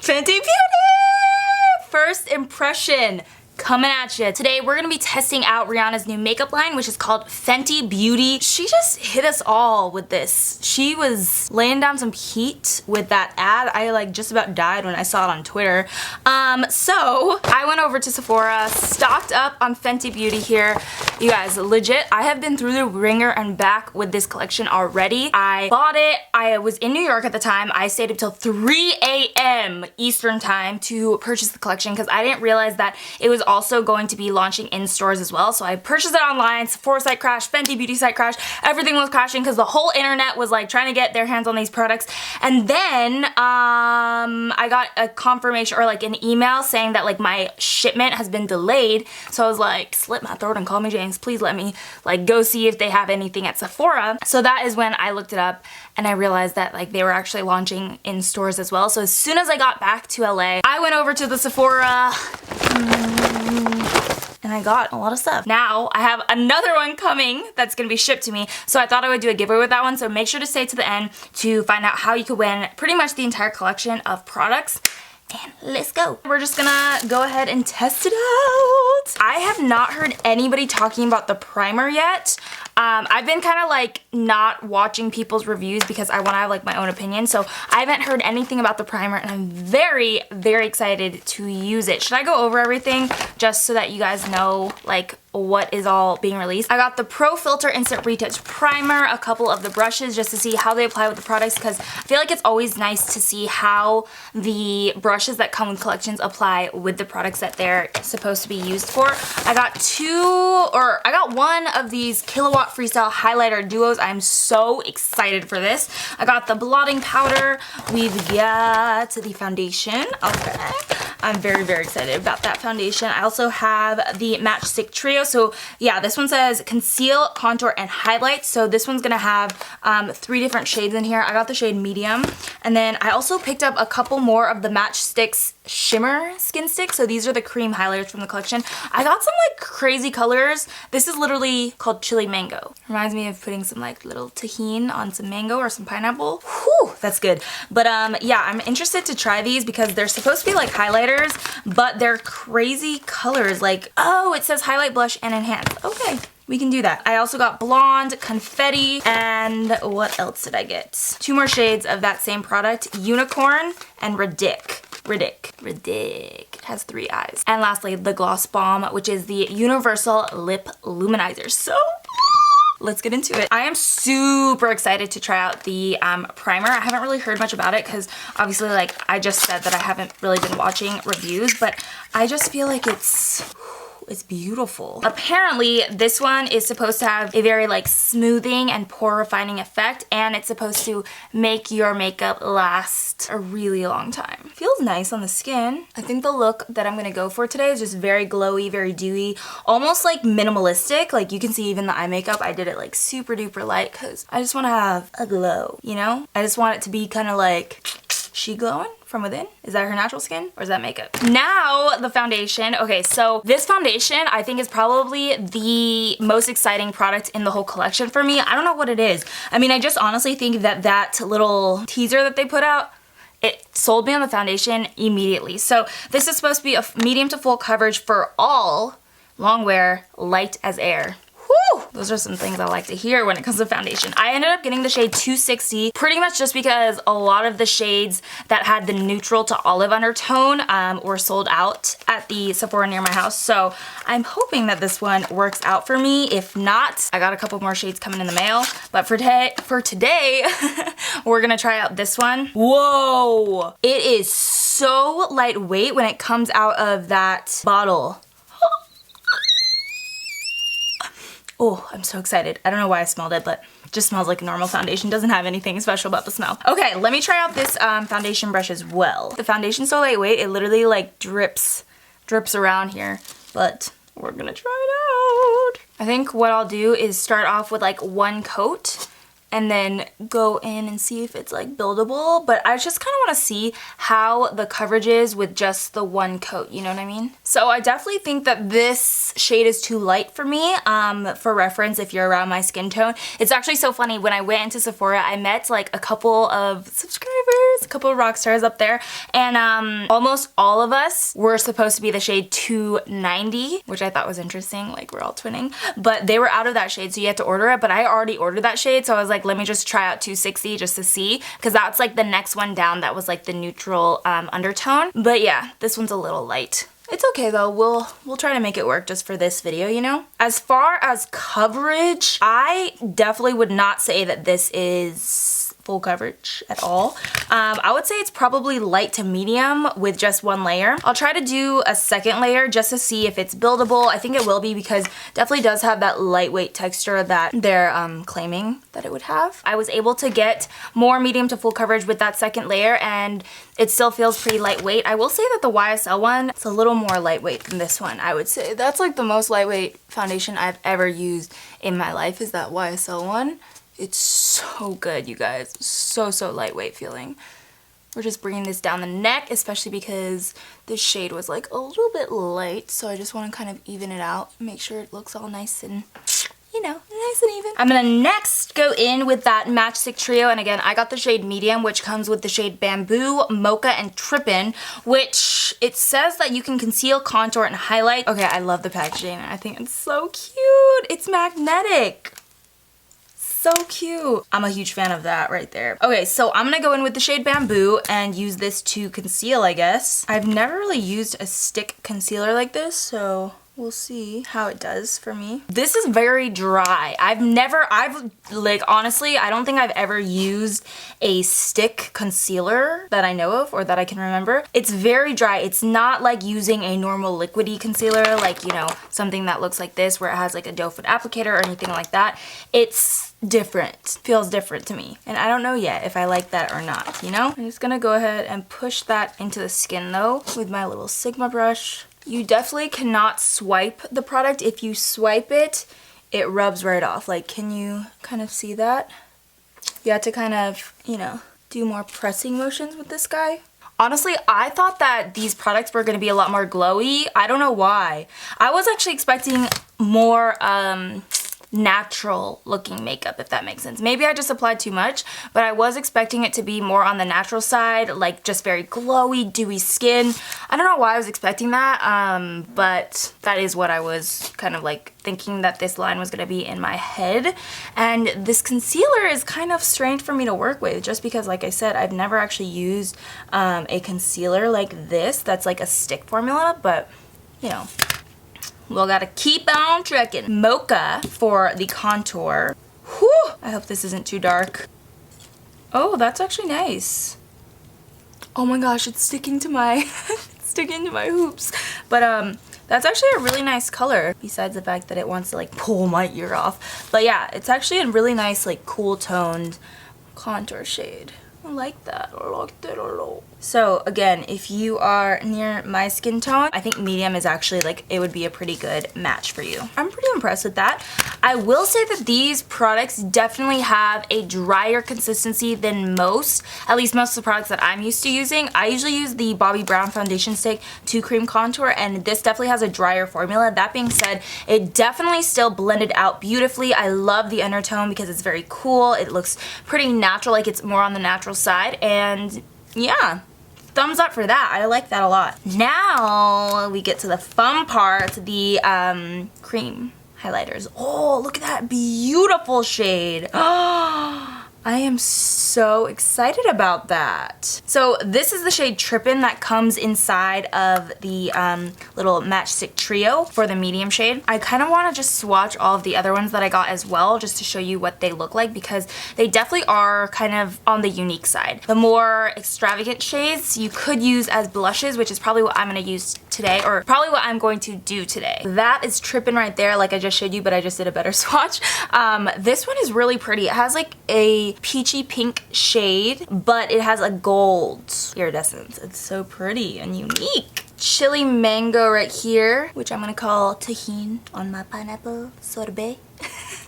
Fenty Beauty! First impression coming at you. Today we're gonna be testing out Rihanna's new makeup line, which is called Fenty Beauty. She just hit us all with this. She was laying down some heat with that ad. I like just about died when I saw it on Twitter. So I went over to Sephora, stocked up on Fenty Beauty here. You guys, legit, I have been through the ringer and back with this collection already. I bought it. I was in New York at the time. I stayed up till 3 a.m. Eastern time to purchase the collection because I didn't realize that it was also going to be launching in stores as well. So I purchased it online. Sephora site crashed, Fenty Beauty site crashed, everything was crashing because the whole internet was like trying to get their hands on these products. And then I got a confirmation or like an email saying that like my shipment has been delayed. So I was like, slit my throat and call me James, please let me like go see if they have anything at Sephora. So that is when I looked it up and I realized that like they were actually launching in stores as well. So as soon as I got back to LA, I went over to the Sephora and I got a lot of stuff. Now I have another one coming that's gonna be shipped to me. So I thought I would do a giveaway with that one. So make sure to stay to the end to find out how you could win pretty much the entire collection of products. And let's go. We're just gonna go ahead and test it out. I have not heard anybody talking about the primer yet. I've been kind of like not watching people's reviews because I want to have like my own opinion. So I haven't heard anything about the primer and I'm very, very excited to use it. Should I go over everything just so that you guys know like what is all being released? I got the Pro Filt'r Instant Retouch Primer, a couple of the brushes just to see how they apply with the products because I feel like it's always nice to see how the brushes that come with collections apply with the products that they're supposed to be used for. I got one of these Kilowatt Freestyle Highlighter Duos. I'm so excited for this. I got the Blotting Powder. We've got the foundation. Okay. I'm very, very excited about that foundation. I also have the Matchstick Trio. So yeah, this one says conceal, contour, and highlight. So this one's gonna have 3 different shades in here. I got the shade medium. And then I also picked up a couple more of the Matchstick's Shimmer Skin Stick. So these are the cream highlighters from the collection. I got some like crazy colors. This is literally called Chili Mango. Reminds me of putting some like little tahini on some mango or some pineapple. Whew, that's good. But yeah, I'm interested to try these because they're supposed to be like highlighters, but they're crazy colors. Like, oh, it says highlight, blush, and enhance. Okay, we can do that. I also got Blonde, Confetti, and what else did I get? 2 more shades of that same product, Unicorn and Ridic. It has 3 eyes. And lastly, the Gloss Bomb, which is the Universal Lip Luminizer. So let's get into it. I am super excited to try out the primer. I haven't really heard much about it because obviously like I just said that I haven't really been watching reviews, but I just feel like it's beautiful. Apparently this one is supposed to have a very like smoothing and pore refining effect, and it's supposed to make your makeup last a really long time. Feels nice on the skin. I think the look that I'm gonna go for today is just very glowy, very dewy, almost like minimalistic. Like you can see even the eye makeup, I did it like super duper light because I just want to have a glow, you know? I just want it to be kind of like she glowing from within. Is that her natural skin or is that makeup? Now the foundation. Okay, so this foundation I think is probably the most exciting product in the whole collection for me. I don't know what it is. I mean, I just honestly think that little teaser that they put out, it sold me on the foundation immediately. So this is supposed to be a medium to full coverage for all Longwear, light as air. Whew! Those are some things I like to hear when it comes to foundation. I ended up getting the shade 260 pretty much just because a lot of the shades that had the neutral to olive undertone were sold out at the Sephora near my house. So I'm hoping that this one works out for me. If not, I got a couple more shades coming in the mail. But for today, we're gonna try out this one. Whoa! It is so lightweight when it comes out of that bottle. Oh, I'm so excited. I don't know why I smelled it, but it just smells like a normal foundation. Doesn't have anything special about the smell. Okay, let me try out this foundation brush as well. The foundation's so lightweight, it literally like drips around here, but we're gonna try it out. I think what I'll do is start off with like 1 coat and then go in and see if it's like buildable. But I just kind of want to see how the coverage is with just the one coat, you know what I mean? So I definitely think that this shade is too light for me. For reference, if you're around my skin tone, it's actually so funny. When I went into Sephora, I met like a couple of subscribers, a couple of rock stars up there, and almost all of us were supposed to be the shade 290, which I thought was interesting, like we're all twinning, but they were out of that shade, so you had to order it. But I already ordered that shade, so I was like, let me just try out 260 just to see, because that's like the next one down that was like the neutral undertone. But yeah, this one's a little light. It's okay though, we'll try to make it work just for this video, you know? As far as coverage, I definitely would not say that this is full coverage at all. I would say it's probably light to medium with just one layer. I'll try to do a second layer just to see if it's buildable. I think it will be, because it definitely does have that lightweight texture that they're claiming that it would have. I was able to get more medium to full coverage with that second layer, and it still feels pretty lightweight. I will say that the YSL one is a little more lightweight than this one. I would say that's like the most lightweight foundation I've ever used in my life, is that YSL one. It's so good, you guys. So lightweight feeling. We're just bringing this down the neck, especially because this shade was like a little bit light, so I just want to kind of even it out, make sure it looks all nice and, you know, nice and even. I'm gonna next go in with that Matchstick Trio, and again, I got the shade medium, which comes with the shade Bamboo, Mocha, and Trippin, which it says that you can conceal, contour, and highlight. Okay, I love the packaging. I think it's so cute. It's magnetic. So cute. I'm a huge fan of that right there. Okay, so I'm gonna go in with the shade Bamboo and use this to conceal, I guess. I've never really used a stick concealer like this, so we'll see how it does for me. This is very dry. Like, honestly, I don't think I've ever used a stick concealer that I know of or that I can remember. It's very dry. It's not like using a normal liquidy concealer, like, you know, something that looks like this where it has like a doe foot applicator or anything like that. It's different. Feels different to me. And I don't know yet if I like that or not, you know? I'm just gonna go ahead and push that into the skin though with my little Sigma brush. You definitely cannot swipe the product. If you swipe it, it rubs right off. Like, can you kind of see that? You have to kind of, you know, do more pressing motions with this guy. Honestly, I thought that these products were going to be a lot more glowy. I don't know why. I was actually expecting more natural looking makeup, if that makes sense. Maybe I just applied too much, but I was expecting it to be more on the natural side, like just very glowy, dewy skin. I don't know why I was expecting that, but that is what I was kind of like thinking that this line was going to be in my head. And this concealer is kind of strange for me to work with, just because, like I said, I've never actually used a concealer like this that's like a stick formula, but you know, we'll gotta keep on trekking. Mocha for the contour. Whew! I hope this isn't too dark. Oh, that's actually nice. Oh my gosh, it's sticking to my it's sticking to my hoops. But that's actually a really nice color, besides the fact that it wants to like pull my ear off. But yeah, it's actually a really nice like cool toned contour shade. I like that. I like that a lot. So again, if you are near my skin tone, I think medium is actually like, it would be a pretty good match for you. I'm pretty impressed with that. I will say that these products definitely have a drier consistency than most, at least most of the products that I'm used to using. I usually use the Bobbi Brown foundation stick to cream contour, and this definitely has a drier formula. That being said, it definitely still blended out beautifully. I love the undertone because it's very cool. It looks pretty natural, like it's more on the natural side, and yeah. Thumbs up for that. I like that a lot. Now we get to the fun part, the cream highlighters. Oh, look at that beautiful shade. I am so excited about that. So this is the shade Trippin that comes inside of the little Matchstick Trio for the medium shade. I kind of want to just swatch all of the other ones that I got as well, just to show you what they look like, because they definitely are kind of on the unique side. The more extravagant shades you could use as blushes, which is probably what I'm going to use today, or probably what I'm going to do today. That is Trippin right there, like I just showed you, but I just did a better swatch. This one is really pretty. It has like a peachy pink shade, but it has a gold iridescence. It's so pretty and unique. Chili mango right here, which I'm gonna call tahini on my pineapple sorbet.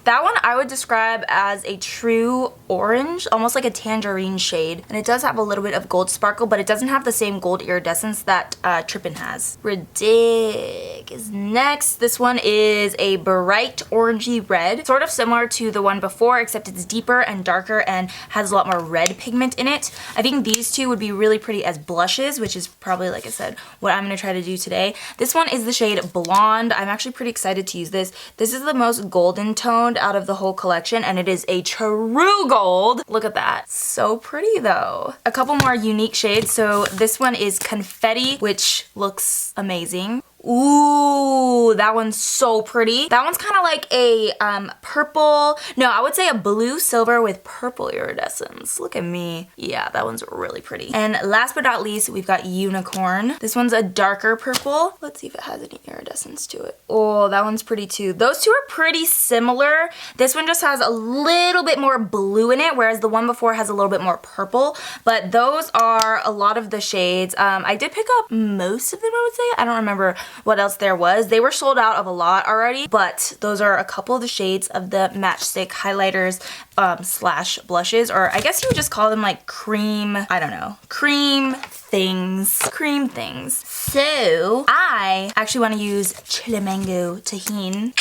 That one I would describe as a true orange, almost like a tangerine shade. And it does have a little bit of gold sparkle, but it doesn't have the same gold iridescence that Trippin has. Ridic is next. This one is a bright orangey red, sort of similar to the one before, except it's deeper and darker and has a lot more red pigment in it. I think these two would be really pretty as blushes, which is probably, like I said, what I'm going to try to do today. This one is the shade Blonde. I'm actually pretty excited to use this. This is the most golden toned out of the whole collection, and it is a true gold. Look at that. So pretty though. A couple more unique shades. So this one is Confetti, which looks amazing. Ooh, that one's so pretty. That one's kind of like a purple, no, I would say a blue silver with purple iridescence. Look at me. Yeah, that one's really pretty. And last but not least, we've got Unicorn. This one's a darker purple. Let's see if it has any iridescence to it. Oh, that one's pretty too. Those two are pretty similar. This one just has a little bit more blue in it, whereas the one before has a little bit more purple. But those are a lot of the shades. I did pick up most of them, I would say. I don't remember what else there was. They were sold out of a lot already, but those are a couple of the shades of the Matchstick highlighters slash blushes, or I guess you would just call them like cream, I don't know, cream things. So I actually want to use Chile Mango Tajin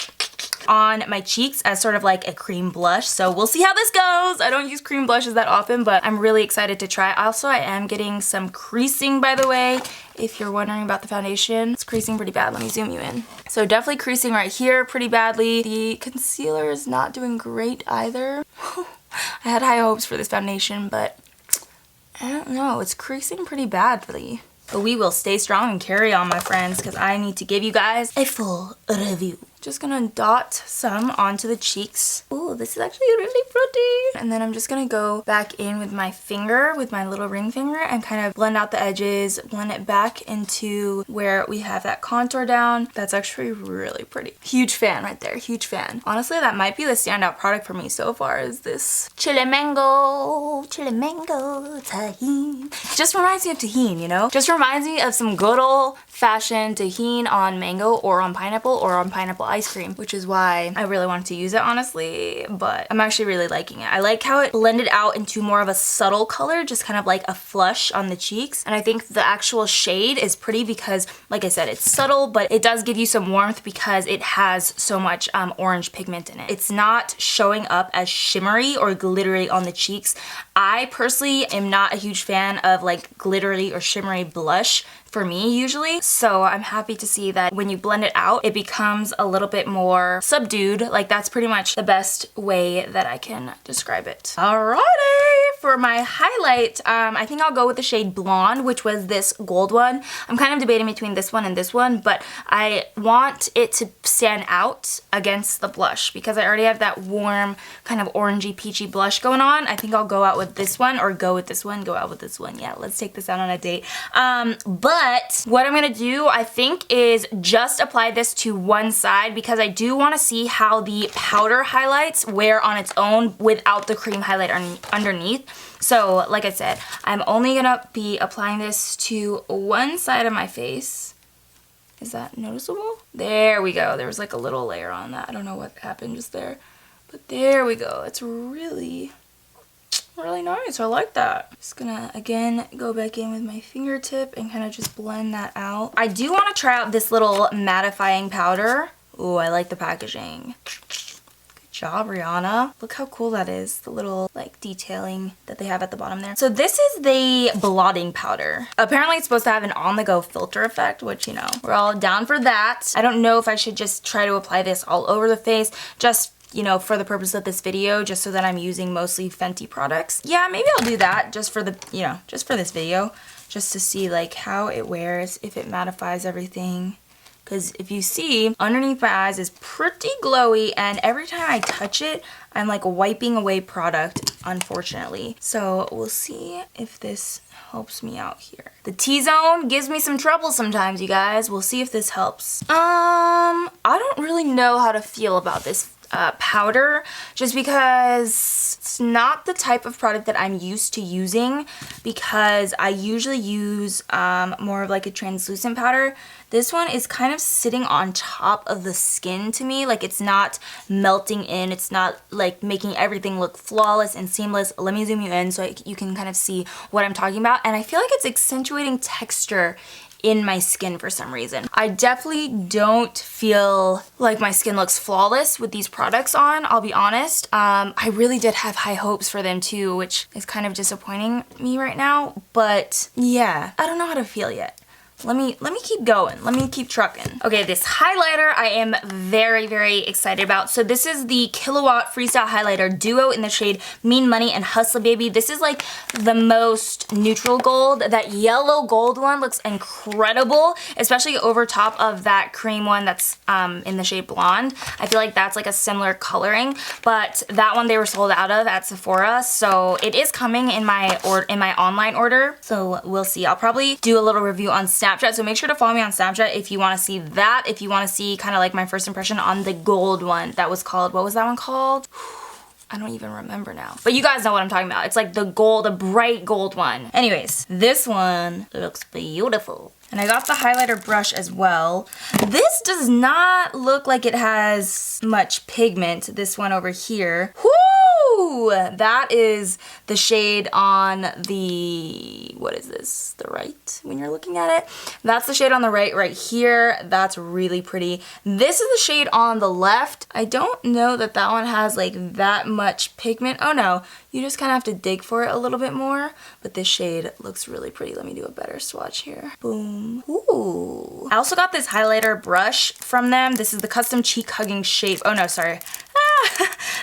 on my cheeks as sort of like a cream blush. So we'll see how this goes. I don't use cream blushes that often, but I'm really excited to try. Also, I am getting some creasing, by the way. If you're wondering about the foundation, it's creasing pretty bad. Let me zoom you in. So definitely creasing right here pretty badly. The concealer is not doing great either. I had high hopes for this foundation, but I don't know. It's creasing pretty badly. But we will stay strong and carry on, my friends, because I need to give you guys a full review. Just gonna dot some onto the cheeks. Ooh, this is actually really pretty. And then I'm just gonna go back in with my finger, with my little ring finger, and kind of blend out the edges, blend it back into where we have that contour down. That's actually really pretty. Huge fan right there, huge fan. Honestly, that might be the standout product for me so far, is this Chile Mango Tajin. Just reminds me of Tajin, you know? Just reminds me of some good old fashioned Tajin on mango or on pineapple ice cream, which is why I really wanted to use it, honestly, but I'm actually really liking it. I like how it blended out into more of a subtle color, just kind of like a flush on the cheeks, and I think the actual shade is pretty because, like I said, it's subtle, but it does give you some warmth because it has so much orange pigment in it. It's not showing up as shimmery or glittery on the cheeks. I personally am not a huge fan of like glittery or shimmery blush for me usually, so I'm happy to see that when you blend it out, it becomes a little bit more subdued. Like, that's pretty much the best way that I can describe it. Alrighty, for my highlight, I think I'll go with the shade Blonde, which was this gold one. I'm kind of debating between this one and this one, but I want it to stand out against the blush because I already have that warm kind of orangey peachy blush going on. I think I'll go out with this one, or go with this one, go out with this one. Yeah, let's take this out on a date. But what I'm gonna do, I think, is just apply this to one side because I do want to see how the powder highlights wear on its own without the cream highlight underneath. So, like I said, I'm only gonna be applying this to one side of my face. Is that noticeable? There we go. There was like a little layer on that. I don't know what happened just there. But there we go. It's really nice. I like that. Just gonna again go back in with my fingertip and kind of just blend that out. I do want to try out this little mattifying powder. Ooh, I like the packaging. Good job, Rihanna. Look how cool that is. The little like detailing that they have at the bottom there. So this is the blotting powder. Apparently it's supposed to have an on-the-go filter effect, which, you know, we're all down for that. I don't know if I should just try to apply this all over the face, just, you know, for the purpose of this video, just so that I'm using mostly Fenty products. Yeah, maybe I'll do that just for the, you know, just for this video, just to see like how it wears, if it mattifies everything. Because if you see, underneath my eyes is pretty glowy, and every time I touch it, I'm like wiping away product, unfortunately. So we'll see if this helps me out here. The T-zone gives me some trouble sometimes, you guys. We'll see if this helps. I don't really know how to feel about this powder, just because it's not the type of product that I'm used to using, because I usually use more of like a translucent powder. This one is kind of sitting on top of the skin to me. Like, it's not melting in. It's not like making everything look flawless and seamless. Let me zoom you in so you can kind of see what I'm talking about. And I feel like it's accentuating texture in my skin for some reason. I definitely don't feel like my skin looks flawless with these products on, I'll be honest. I really did have high hopes for them too, which is kind of disappointing me right now. But yeah, I don't know how to feel yet. Let me keep going. Let me keep trucking. Okay, this highlighter I am very, very excited about. So this is the Kilowatt Freestyle Highlighter Duo in the shade Mean Money and Hustla Baby. This is like the most neutral gold. That yellow gold one looks incredible, especially over top of that cream one that's in the shade Blonde. I feel like that's like a similar coloring, but that one they were sold out of at Sephora, so it is coming in my online order. So we'll see. I'll probably do a little review on Snapchat, so make sure to follow me on Snapchat if you want to see that, if you want to see kind of like my first impression on the gold one that was called, what was that one called? I don't even remember now. But you guys know what I'm talking about. It's like the gold, the bright gold one. Anyways, this one looks beautiful. And I got the highlighter brush as well. This does not look like it has much pigment, this one over here. Whoo! That is the shade on the, what is this? The right, when you're looking at it. That's the shade on the right here. That's really pretty. This is the shade on the left. I don't know that that one has like that much pigment. Oh no, you just kind of have to dig for it a little bit more. But this shade looks really pretty. Let me do a better swatch here. Boom. Ooh. I also got this highlighter brush from them. This is the Custom Cheek Hugging Shape. Oh no, sorry.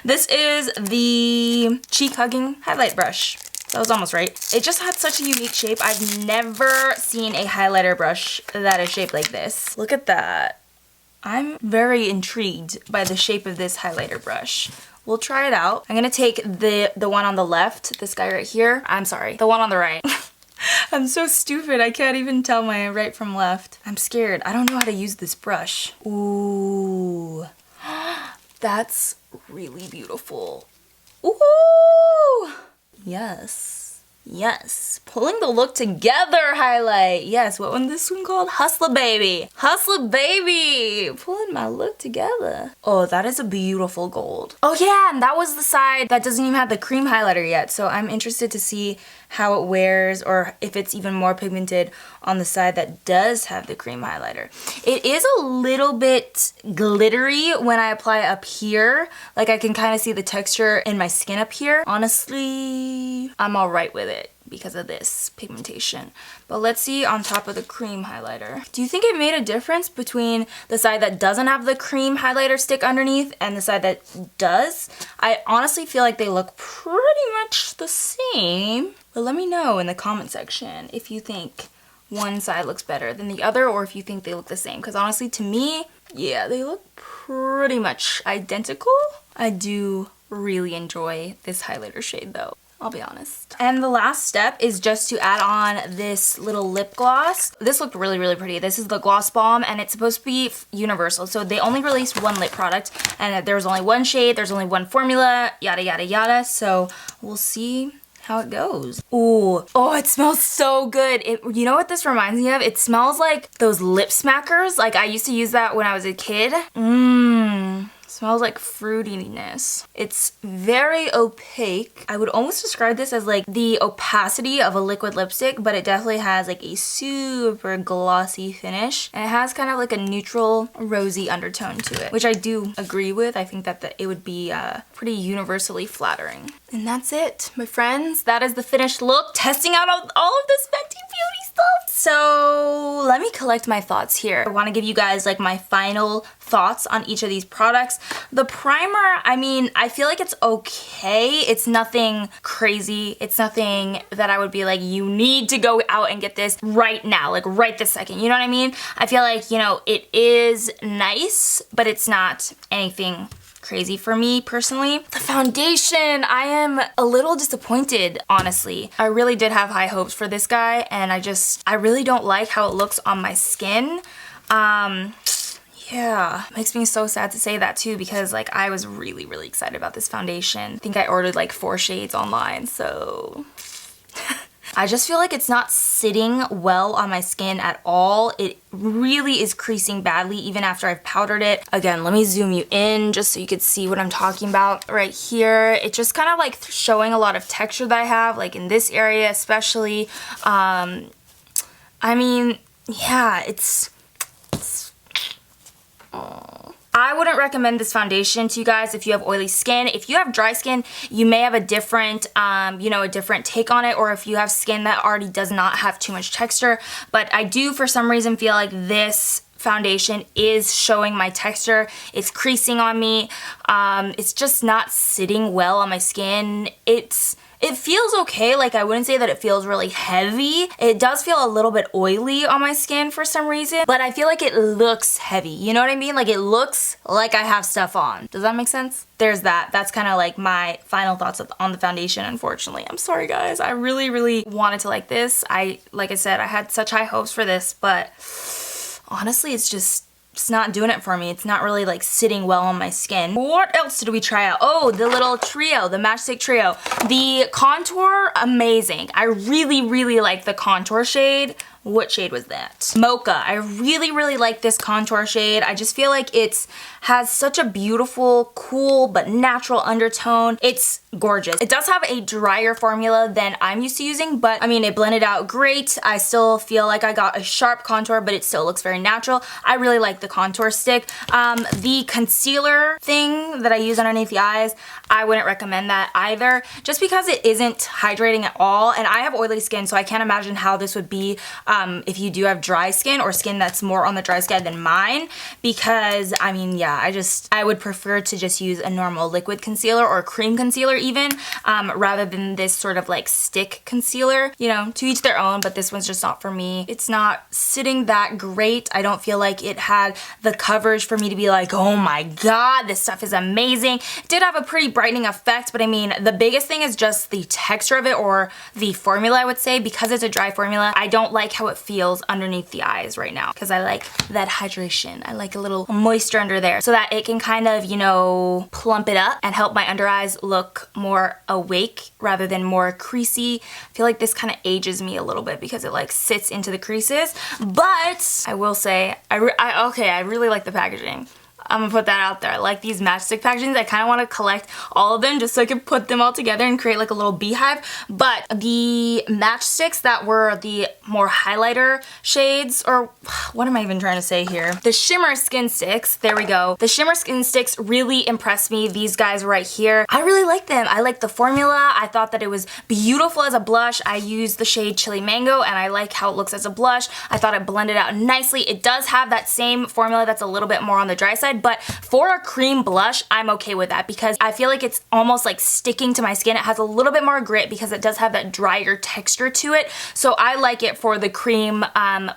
This is the Cheek Hugging Highlight Brush. That was almost right. It just had such a unique shape. I've never seen a highlighter brush that is shaped like this. Look at that. I'm very intrigued by the shape of this highlighter brush. We'll try it out. I'm gonna take the one on the left, this guy right here. I'm sorry, the one on the right. I'm so stupid, I can't even tell my right from left. I'm scared, I don't know how to use this brush. Ooh, that's really beautiful. Ooh, yes. Yes, pulling the look together highlight. Yes, what was this one called? Hustla Baby. Hustla Baby. Pulling my look together. Oh, that is a beautiful gold. Oh yeah, and that was the side that doesn't even have the cream highlighter yet. So I'm interested to see how it wears, or if it's even more pigmented on the side that does have the cream highlighter. It is a little bit glittery when I apply it up here. Like, I can kind of see the texture in my skin up here. Honestly, I'm all right with it because of this pigmentation. But let's see on top of the cream highlighter. Do you think it made a difference between the side that doesn't have the cream highlighter stick underneath and the side that does? I honestly feel like they look pretty much the same. But let me know in the comment section if you think one side looks better than the other, or if you think they look the same. Because honestly, to me, yeah, they look pretty much identical. I do really enjoy this highlighter shade though, I'll be honest. And the last step is just to add on this little lip gloss. This looked really, really pretty. This is the Gloss Bomb, and it's supposed to be universal. So they only released one lip product, and there's only one shade, there's only one formula, yada, yada, yada. So we'll see how it goes. Ooh, oh, it smells so good. You know what this reminds me of? It smells like those lip smackers. Like, I used to use that when I was a kid. Smells like fruitiness. It's very opaque. I would almost describe this as like the opacity of a liquid lipstick, but it definitely has like a super glossy finish. And it has kind of like a neutral rosy undertone to it, which I do agree with. I think that it would be pretty universally flattering. And that's it, my friends. That is the finished look. Testing out all of this Fenty Beauty stuff. So let me collect my thoughts here. I want to give you guys like my final thoughts on each of these products. The primer, I mean, I feel like it's okay. It's nothing crazy. It's nothing that I would be like, you need to go out and get this right now, like right this second. You know what I mean? I feel like, you know, it is nice, but it's not anything crazy for me personally. The foundation, I am a little disappointed, honestly. I really did have high hopes for this guy, and I really don't like how it looks on my skin. Yeah, makes me so sad to say that too, because like I was really, really excited about this foundation. I think I ordered like 4 shades online, so I just feel like it's not sitting well on my skin at all. It really is creasing badly even after I've powdered it. Again, let me zoom you in just so you could see what I'm talking about right here. It's just kind of like showing a lot of texture that I have, like in this area especially. I mean, yeah, I wouldn't recommend this foundation to you guys if you have oily skin. If you have dry skin, you may have a different, you know, a different take on it, or if you have skin that already does not have too much texture. But I do, for some reason, feel like this foundation is showing my texture. It's creasing on me. It's just not sitting well on my skin. It feels okay, like I wouldn't say that it feels really heavy. It does feel a little bit oily on my skin for some reason, but I feel like it looks heavy, you know what I mean? Like it looks like I have stuff on. Does that make sense? There's that. That's kind of like my final thoughts on the foundation, unfortunately. I'm sorry guys, I really, really wanted to like this. Like I said, I had such high hopes for this, but honestly, it's not doing it for me. It's not really like sitting well on my skin. What else did we try out? Oh, the little trio, the Matchstick Trio. The contour, amazing. I really, really like the contour shade. What shade was that? Mocha. I really, really like this contour shade. I just feel like it has such a beautiful, cool, but natural undertone. It's gorgeous. It does have a drier formula than I'm used to using, but I mean, it blended out great. I still feel like I got a sharp contour, but it still looks very natural. I really like the contour stick. The concealer thing that I use underneath the eyes, I wouldn't recommend that either, just because it isn't hydrating at all, and I have oily skin, so I can't imagine how this would be if you do have dry skin or skin that's more on the dry side than mine, because I mean, yeah, I would prefer to just use a normal liquid concealer or cream concealer even, rather than this sort of like stick concealer. You know, to each their own, but this one's just not for me. It's not sitting that great. I don't feel like it had the coverage for me to be like, oh my god, this stuff is amazing. It did have a pretty brightening effect, but I mean, the biggest thing is just the texture of it, or the formula, I would say. Because it's a dry formula, I don't like how it feels underneath the eyes right now, because I like that hydration. I like a little moisture under there so that it can kind of, you know, plump it up and help my under eyes look more awake rather than more creasy. I feel like this kind of ages me a little bit because it like sits into the creases, but I will say, okay, I really like the packaging. I'm gonna put that out there. I like these matchstick packagings. I kind of want to collect all of them just so I can put them all together and create like a little beehive. But the matchsticks that were the more highlighter shades, or what am I even trying to say here? The Shimmer Skinstix, there we go. The Shimmer Skinstix really impressed me. These guys right here, I really like them. I like the formula. I thought that it was beautiful as a blush. I used the shade Chili Mango and I like how it looks as a blush. I thought it blended out nicely. It does have that same formula that's a little bit more on the dry side, but for a cream blush, I'm okay with that because I feel like it's almost like sticking to my skin. It has a little bit more grit because it does have that drier texture to it. So I like it for the cream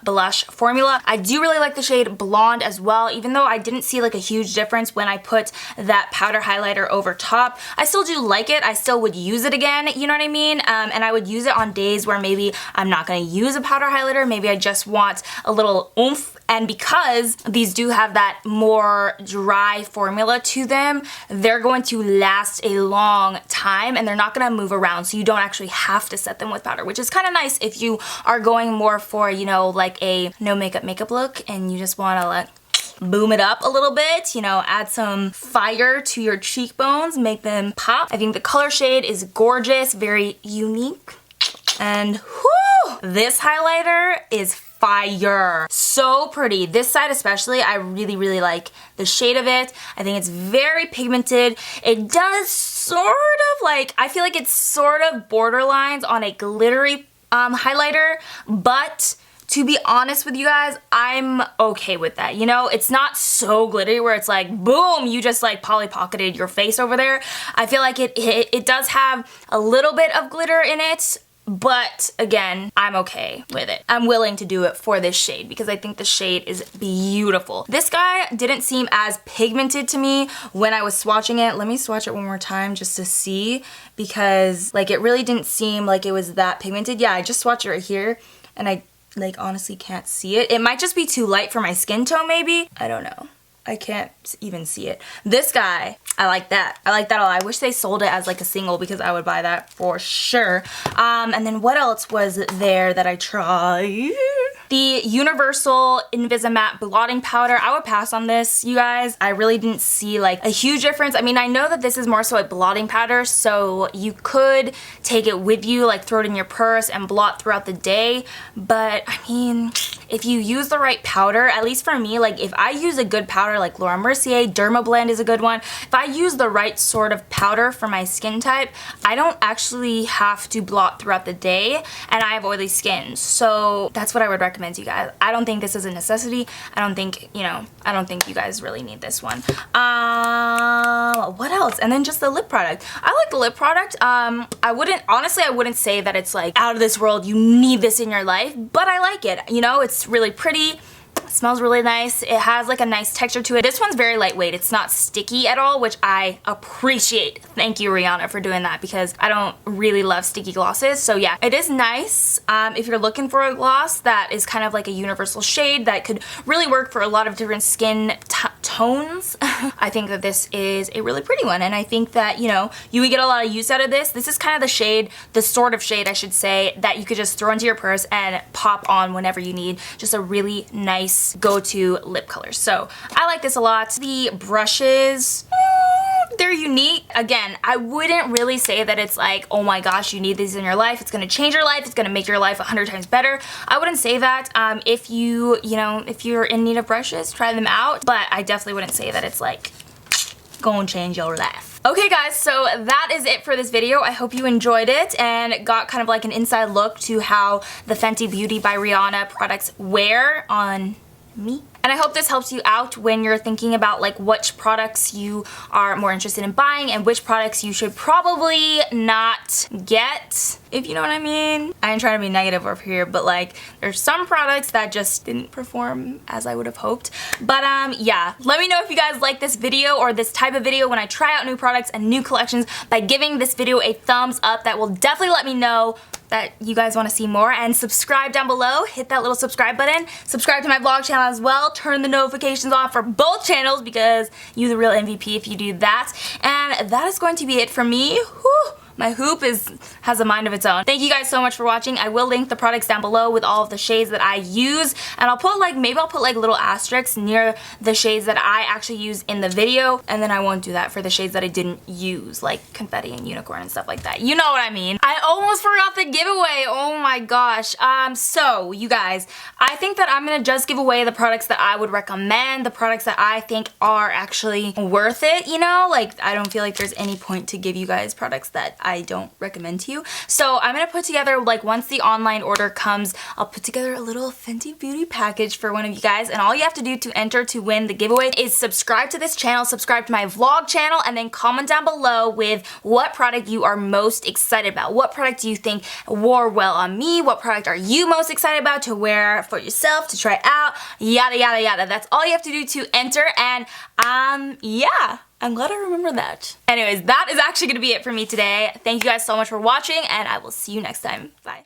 blush formula. I do really like the shade Blonde as well, even though I didn't see like a huge difference when I put that powder highlighter over top. I still do like it. I still would use it again, you know what I mean? And I would use it on days where maybe I'm not going to use a powder highlighter. Maybe I just want a little oomph. And because these do have that more dry formula to them, they're going to last a long time and they're not going to move around, so you don't actually have to set them with powder, which is kind of nice if you are going more for, you know, like a no makeup look and you just want to like boom it up a little bit, you know, add some fire to your cheekbones, make them pop. I think the color shade is gorgeous, very unique. And whoo, this highlighter is fire. So pretty. This side especially, I really, really like the shade of it. I think it's very pigmented. It does sort of like, I feel like it's sort of borderlines on a glittery highlighter, but to be honest with you guys, I'm okay with that. You know, it's not so glittery where it's like, boom, you just like Polly Pocketed your face over there. I feel like it does have a little bit of glitter in it, but again, I'm okay with it. I'm willing to do it for this shade because I think the shade is beautiful. This guy didn't seem as pigmented to me when I was swatching it. Let me swatch it one more time just to see, because like it really didn't seem like it was that pigmented. Yeah, I just swatched it right here and I like honestly can't see it. It might just be too light for my skin tone maybe. I don't know. I can't even see it. This guy, I like that. I like that a lot. I wish they sold it as like a single because I would buy that for sure. And then what else was there that I tried? The Universal Invisi Matte Blotting Powder. I would pass on this, you guys. I really didn't see like a huge difference. I mean, I know that this is more so a blotting powder, so you could take it with you, like throw it in your purse and blot throughout the day. But I mean, if you use the right powder, at least for me, like if I use a good powder like Laura Mercier, Dermablend is a good one. If I use the right sort of powder for my skin type, I don't actually have to blot throughout the day, and I have oily skin. So that's what I would recommend to you guys. I don't think this is a necessity. I don't think, you know, I don't think you guys really need this one. What else? And then just the lip product. I like the lip product. Honestly, I wouldn't say that it's like out of this world, you need this in your life, but I like it. You know, it's really pretty. It smells really nice. It has like a nice texture to it. This one's very lightweight. It's not sticky at all, which I appreciate. Thank you, Rihanna, for doing that because I don't really love sticky glosses. So yeah, it is nice. If you're looking for a gloss that is kind of like a universal shade that could really work for a lot of different skin tones, I think that this is a really pretty one. And I think that, you know, you would get a lot of use out of this. This is kind of the shade, the sort of shade I should say, that you could just throw into your purse and pop on whenever you need. Just a really nice go-to lip color. So I like this a lot. The brushes, they're unique. Again, I wouldn't really say that it's like, oh my gosh, you need these in your life. It's gonna change your life. It's gonna make your life 100 times better. I wouldn't say that. If you know, if you're in need of brushes, try them out. But I definitely wouldn't say that it's like gonna change your life. Okay guys, so that is it for this video. I hope you enjoyed it and got kind of like an inside look to how the Fenty Beauty by Rihanna products wear on me. And I hope this helps you out when you're thinking about like which products you are more interested in buying and which products you should probably not get, if you know what I mean. I ain't trying to be negative over here, but like there's some products that just didn't perform as I would have hoped. But yeah, let me know if you guys like this video or this type of video when I try out new products and new collections by giving this video a thumbs up. That will definitely let me know that you guys want to see more, and subscribe down below. Hit that little subscribe button. Subscribe to my vlog channel as well. Turn the notifications on for both channels because you're the real MVP if you do that. And that is going to be it for me. Whew. My hoop has a mind of its own. Thank you guys so much for watching. I will link the products down below with all of the shades that I use, and I'll put like, maybe I'll put like little asterisks near the shades that I actually use in the video, and then I won't do that for the shades that I didn't use, like confetti and unicorn and stuff like that. You know what I mean. I almost forgot the giveaway. Oh my gosh. So you guys, I think that I'm gonna just give away the products that I would recommend, the products that I think are actually worth it, you know? Like, I don't feel like there's any point to give you guys products that I don't recommend to you. So I'm gonna put together, like once the online order comes, I'll put together a little Fenty Beauty package for one of you guys, and all you have to do to enter to win the giveaway is subscribe to this channel, subscribe to my vlog channel, and then comment down below with what product you are most excited about. What product do you think wore well on me? What product are you most excited about to wear for yourself, to try out? Yada yada yada. That's all you have to do to enter, and yeah. I'm glad I remember that. Anyways, that is actually gonna be it for me today. Thank you guys so much for watching, and I will see you next time. Bye.